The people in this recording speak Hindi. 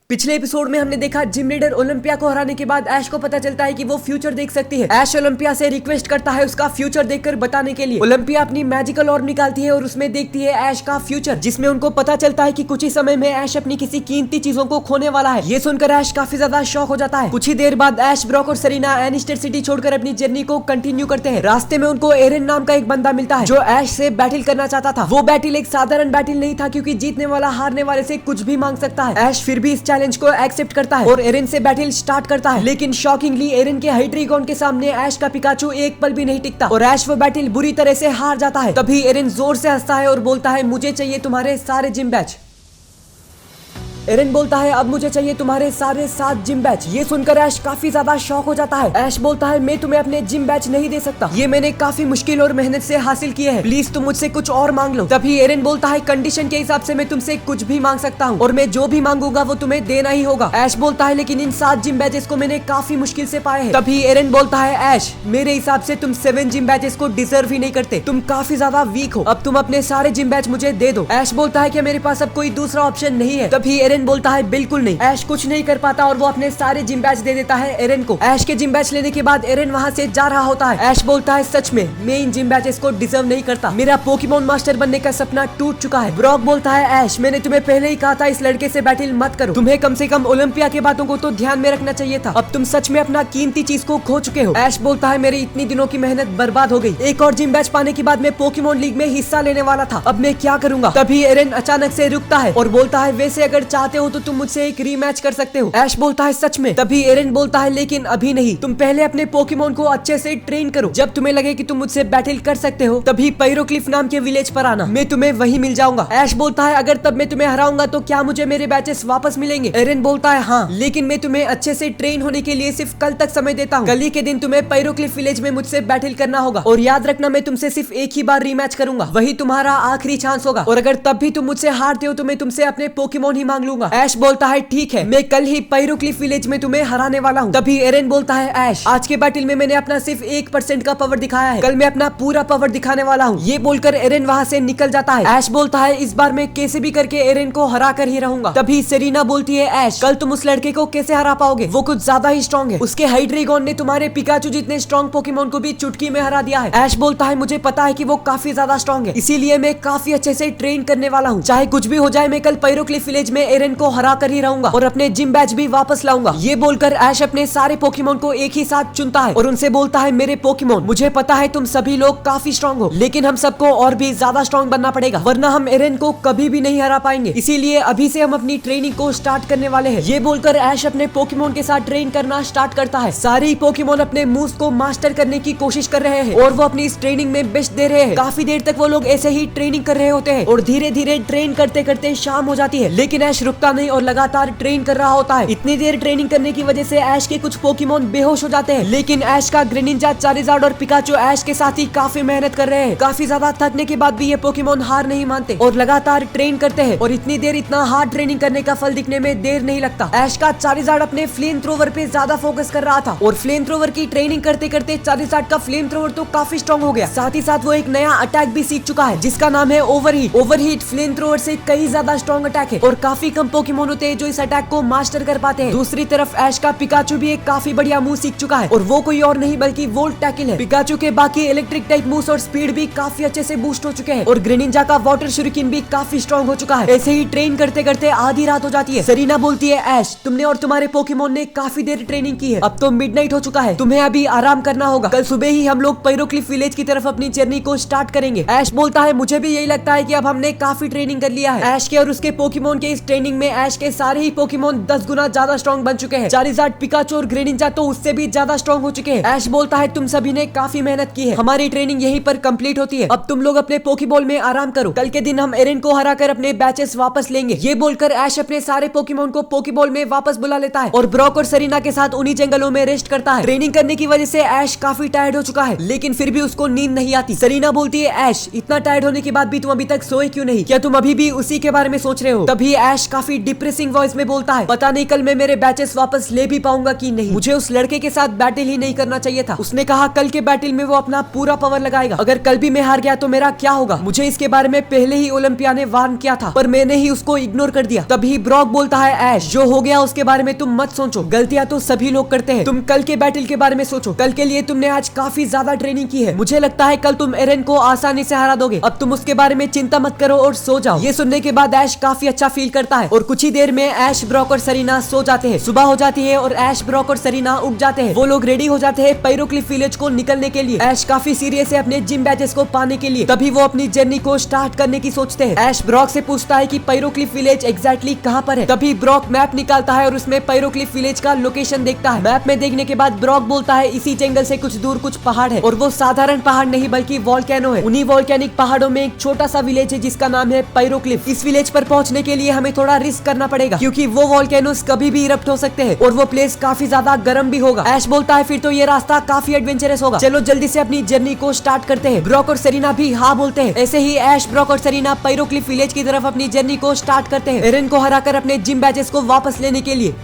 पिछले एपिसोड में हमने देखा जिम लीडर ओलंपिया को हराने के बाद ऐश को पता चलता है कि वो फ्यूचर देख सकती है। ऐश ओलंपिया से रिक्वेस्ट करता है उसका फ्यूचर देखकर बताने के लिए। ओलंपिया अपनी मैजिकल ऑर्ब निकालती है और उसमें देखती है ऐश का फ्यूचर, जिसमें उनको पता चलता है कि कुछ ही समय में ऐश अपनी किसी कीमती चीजों को खोने वाला है। ये सुनकर ऐश काफी ज्यादा शॉक हो जाता है। कुछ ही देर बाद ऐश, ब्रॉक और सरीना एनिस्टर सिटी छोड़कर अपनी जर्नी को कंटिन्यू करते हैं। रास्ते में उनको एरन नाम का एक बंदा मिलता है जो ऐश से बैटल करना चाहता था। वो बैटल एक साधारण बैटल नहीं था, क्योंकि जीतने वाला हारने वाले से कुछ भी मांग सकता है। ऐश फिर भी इस चैलेंज को एक्सेप्ट करता है और एरन से बैटल स्टार्ट करता है, लेकिन शॉकिंगली एरन के हाइड्रीगॉन के सामने ऐश का पिकाचू एक पल भी नहीं टिकता और ऐश वो बैटल बुरी तरह से हार जाता है। तभी एरन जोर से हंसता है और बोलता है, मुझे चाहिए तुम्हारे सारे जिम बैच। एरन बोलता है, अब मुझे चाहिए तुम्हारे सारे 7 जिम बैच। ये सुनकर ऐश काफी ज्यादा शॉक हो जाता है। ऐश बोलता है, मैं तुम्हें अपने जिम बैच नहीं दे सकता, ये मैंने काफी मुश्किल और मेहनत से हासिल किए हैं, प्लीज तुम मुझसे कुछ और मांग लो। तभी एरन बोलता है, कंडीशन के हिसाब से मैं तुमसे कुछ भी मांग सकता हूँ और मैं जो भी मांगूंगा वो तुम्हें देना ही होगा। ऐश बोलता है, लेकिन इन 7 जिम बैचेस को मैंने काफी मुश्किल से पाए हैं। तभी एरन बोलता है, ऐश मेरे हिसाब से तुम 7 जिम बैचेस को डिजर्व ही नहीं करते, तुम काफी ज्यादा वीक हो, अब तुम अपने सारे जिम बैच मुझे दे दो। ऐश बोलता है कि मेरे पास अब कोई दूसरा ऑप्शन नहीं है। तभी एरन बोलता है, बिल्कुल नहीं। ऐश कुछ नहीं कर पाता और वो अपने सारे जिम बैच दे देता है एरन को। ऐश के जिम बैच लेने के बाद एरन वहाँ से जा रहा होता है। ऐश बोलता है, सच में मैं इन जिम बैचेस को डिजर्व नहीं करता, मेरा पोकेमॉन मास्टर बनने का सपना टूट चुका है। ब्रॉक बोलता है, ऐश मैंने तुम्हें पहले ही कहा था इस लड़के से बैटल मत करो, तुम्हें कम से कम ओलंपिया के बातों को तो ध्यान में रखना चाहिए था, अब तुम सच में अपना कीमती चीज को खो चुके हो। ऐश बोलता है, मेरी इतनी दिनों की मेहनत बर्बाद हो गई, एक और जिम बैच पाने के बाद मैं पोकेमॉन लीग में हिस्सा लेने वाला था, अब मैं क्या करूंगा। तभी एरन अचानक से रुकता है और बोलता है, वैसे अगर चाहते हो तो तुम मुझसे एक रीमैच कर सकते हो। ऐश बोलता है, सच में। तभी एरन बोलता है, लेकिन अभी नहीं, तुम पहले अपने पोकेमॉन को अच्छे से ट्रेन करो, जब तुम्हें लगे कि तुम मुझसे बैटल कर सकते हो तभी पायरोक्लिफ नाम के विलेज पर आना, मैं तुम्हें वहीं मिल जाऊंगा। ऐश बोलता है, अगर तब मैं तुम्हें हराऊंगा तो क्या मुझे मेरे बैचेस वापस मिलेंगे। एरन बोलता है, हाँ, लेकिन मैं तुम्हें अच्छे से ट्रेन होने के लिए सिर्फ कल तक समय देता हूँ, कल ही के दिन तुम्हें पायरोक्लिफ विलेज में मुझसे बैटल करना होगा और याद रखना मैं तुमसे सिर्फ एक ही बार रीमैच करूंगा, वही तुम्हारा आखिरी चांस होगा और अगर तब भी तुम मुझसे हारते हो तो मैं तुमसे अपने पोकेमॉन ही मांग लूंगा। ऐश बोलता है, ठीक है, मैं कल ही पायरोक्लिफ विलेज में तुम्हें हराने वाला हूँ। तभी एरन बोलता है, ऐश आज के बैटल में मैंने अपना सिर्फ 1% का पावर दिखाया है, कल मैं अपना पूरा पावर दिखाने वाला हूँ। ये बोलकर एरन वहाँ से निकल जाता है। ऐश बोलता है, इस बार मैं कैसे भी करके एरन को हरा कर ही रहूंगा। तभी सेरीना बोलती है, ऐश कल तुम उस लड़के को कैसे हरा पाओगे, वो कुछ ज्यादा ही स्ट्रॉन्ग है, उसके हाइड्रीगॉन ने तुम्हारे पिकाचू जितने स्ट्रॉन्ग पोकेमॉन को भी चुटकी में हरा दिया है। ऐश बोलता है, मुझे पता है कि वो काफी ज्यादा स्ट्रॉन्ग है, इसीलिए मैं काफी अच्छे से ट्रेन करने वाला हूँ, चाहे कुछ भी हो जाए मैं कल पायरोक्लिफ विलेज में एरन को हरा कर ही रहूंगा और अपने जिम बैच भी वापस लाऊंगा। ये बोलकर ऐश अपने सारे पोकेमॉन को एक ही साथ चुनता है और उनसे बोलता है, मेरे पोकेमॉन मुझे पता है तुम सभी लोग काफी स्ट्रॉन्ग हो, लेकिन हम सबको और भी ज्यादा स्ट्रॉन्ग बनना पड़ेगा, वरना हम एरन को कभी भी नहीं हरा पाएंगे, इसीलिए अभी से हम अपनी ट्रेनिंग को स्टार्ट करने वाले हैं। ये बोलकर ऐश अपने पोकेमॉन के साथ ट्रेन करना स्टार्ट करता है। सारे पोकेमॉन अपने मूव्स को मास्टर करने की कोशिश कर रहे हैं और वो अपनी इस ट्रेनिंग में बेस्ट दे रहे हैं। काफी देर तक वो लोग ऐसे ही ट्रेनिंग कर रहे होते हैं और धीरे धीरे ट्रेन करते करते शाम हो जाती है, लेकिन ऐश रुकता नहीं और लगातार ट्रेन कर रहा होता है। इतनी देर ट्रेनिंग करने की वजह से ऐश के कुछ पोकेमॉन बेहोश हो जाते हैं, लेकिन ऐश का ग्रेनिंजा, चारिज़ार्ड और पिकाचू ऐश के साथ ही काफी मेहनत कर रहे हैं। काफी ज्यादा थकने के बाद भी ये पोकेमॉन हार नहीं मानते और लगातार ट्रेन करते हैं और इतनी देर इतना हार्ड ट्रेनिंग करने का फल दिखने में देर नहीं लगता। ऐश का चारिज़ार्ड अपने फ्लेम थ्रोवर पे ज्यादा फोकस कर रहा था और फ्लेम थ्रोवर की ट्रेनिंग करते करते चारिज़ार्ड का फ्लेम थ्रोवर तो काफी स्ट्रॉन्ग हो गया, साथ ही साथ वो एक नया अटैक भी सीख चुका है जिसका नाम है ओवरहीट। ओवरहीट फ्लेम थ्रोवर से कई ज्यादा स्ट्रॉन्ग अटैक है और काफी कम पोकेमॉन होते हैं जो इस अटैक को मास्टर कर पाते हैं। दूसरी तरफ ऐश का पिकाचू भी एक काफी बढ़िया मूव सीख चुका है और वो कोई और नहीं बल्कि वोल्ट टैकल है। पिकाचू के बाकी इलेक्ट्रिक टाइप मूव्स और स्पीड भी काफी अच्छे से बूस्ट हो चुके हैं और ग्रेनिंजा का वाटर शुरिकेन भी काफी स्ट्रॉन्ग हो चुका है। ऐसे ही ट्रेन करते करते आधी रात हो जाती है। सरीना बोलती है, ऐश तुमने और तुम्हारे पोकेमॉन ने काफी देर ट्रेनिंग की है, अब तो मिडनाइट हो चुका है, तुम्हें अभी आराम करना होगा, कल सुबह ही हम लोग पायरोक्लिफ विलेज की तरफ अपनी जर्नी को स्टार्ट करेंगे। ऐश बोलता है, मुझे भी यही लगता है कि अब हमने काफी ट्रेनिंग कर लिया है। ऐश के और उसके पोकेमॉन के इस ट्रेनिंग में ऐश के सारे ही पोकेमॉन 10 गुना ज्यादा स्ट्रॉन्ग बन चुके हैं। चारिज़ार्ड, पिकाचू और ग्रेनिंजा तो उससे भी ज्यादा स्ट्रॉन्ग हो चुके हैं। ऐश बोलता है, तुम सभी ने काफी मेहनत की है, हमारी ट्रेनिंग यहीं पर कंप्लीट होती है, अब तुम लोग अपने पोकेबॉल में आराम करो, कल के दिन हम एरन को हराकर अपने बैचेस वापस लेंगे। ये बोलकर ऐश अपने सारे पोकेमॉन को पोकेबॉल में वापस बुला लेता है और ब्रॉक और सरीना के साथ उन्हीं जंगलों में रेस्ट करता है। ट्रेनिंग करने की वजह से ऐश काफी टायर्ड हो चुका है, लेकिन फिर भी उसको नींद नहीं आती। सरीना बोलती है, ऐश इतना टायर्ड होने के बाद भी तुम अभी तक सोए क्यों नहीं, क्या तुम अभी भी उसी के बारे में सोच रहे हो। तभी ऐश काफी डिप्रेसिंग वॉइस में बोलता है, पता नहीं कल मैं मेरे बैचेस वापस ले भी पाऊंगा कि नहीं। मुझे उस लड़के के साथ बैटल ही नहीं करना चाहिए था। उसने कहा कल के बैटल में वो अपना पूरा पावर लगाएगा। अगर कल भी मैं हार गया तो मेरा क्या होगा? मुझे इसके बारे में पहले ही ओलंपिया ने वार्न किया था, पर मैंने ही उसको इग्नोर कर दिया। तभी ब्रॉक बोलता है, ऐश जो हो गया उसके बारे में तुम मत सोचो, गलतियां तो सभी लोग करते हैं। तुम कल के बैटल के बारे में सोचो। कल के लिए तुमने आज काफी ज्यादा ट्रेनिंग की है। मुझे लगता है कल तुम एरन को आसानी से हरा दोगे। अब तुम उसके बारे में चिंता मत करो और सो जाओ। ये सुनने के बाद ऐश काफी अच्छा फील करता है और कुछ ही देर में ऐश, ब्रॉक और सरीना सो जाते हैं। सुबह हो जाती है और ऐश, ब्रॉक और सरीना उठ जाते हैं। वो लोग रेडी हो जाते हैं पायरोक्लिफ विलेज को निकलने के लिए। ऐश काफी सीरियस है अपने जिम बैचेस को पाने के लिए। तभी वो अपनी जर्नी को स्टार्ट करने की सोचते हैं। ऐश ब्रॉक से पूछता है कि पायरोक्लिफ विलेज एग्जैक्टली कहाँ पर है। तभी ब्रॉक मैप निकालता है और उसमें पायरोक्लिफ विलेज का लोकेशन देखता है। मैप में देखने के बाद ब्रॉक बोलता है इसी जंगल से कुछ दूर कुछ पहाड़ है और वो साधारण पहाड़ नहीं बल्कि वॉल्केनो है। उन्हीं वॉल्केनिक पहाड़ों में एक छोटा सा विलेज है जिसका नाम है पायरोक्लिफ। इस विलेज पर पहुंचने के लिए हमें थोड़ा रिस्क करना पड़ेगा क्योंकि वो वॉल्केनोस कभी भी इरप्ट हो सकते हैं और वो प्लेस काफी ज्यादा गर्म भी होगा। ऐश बोलता है फिर तो ये रास्ता काफी एडवेंचरस होगा, चलो जल्दी से अपनी जर्नी को स्टार्ट करते हैं। ब्रॉक और सरीना भी हाँ बोलते हैं। ऐसे ही ऐश, ब्रॉक और सरीना पायरोक्लिफ विलेज की तरफ अपनी जर्नी को स्टार्ट करते हैं, एरन को हराकर अपने जिम बैचेस को वापस लेने के लिए।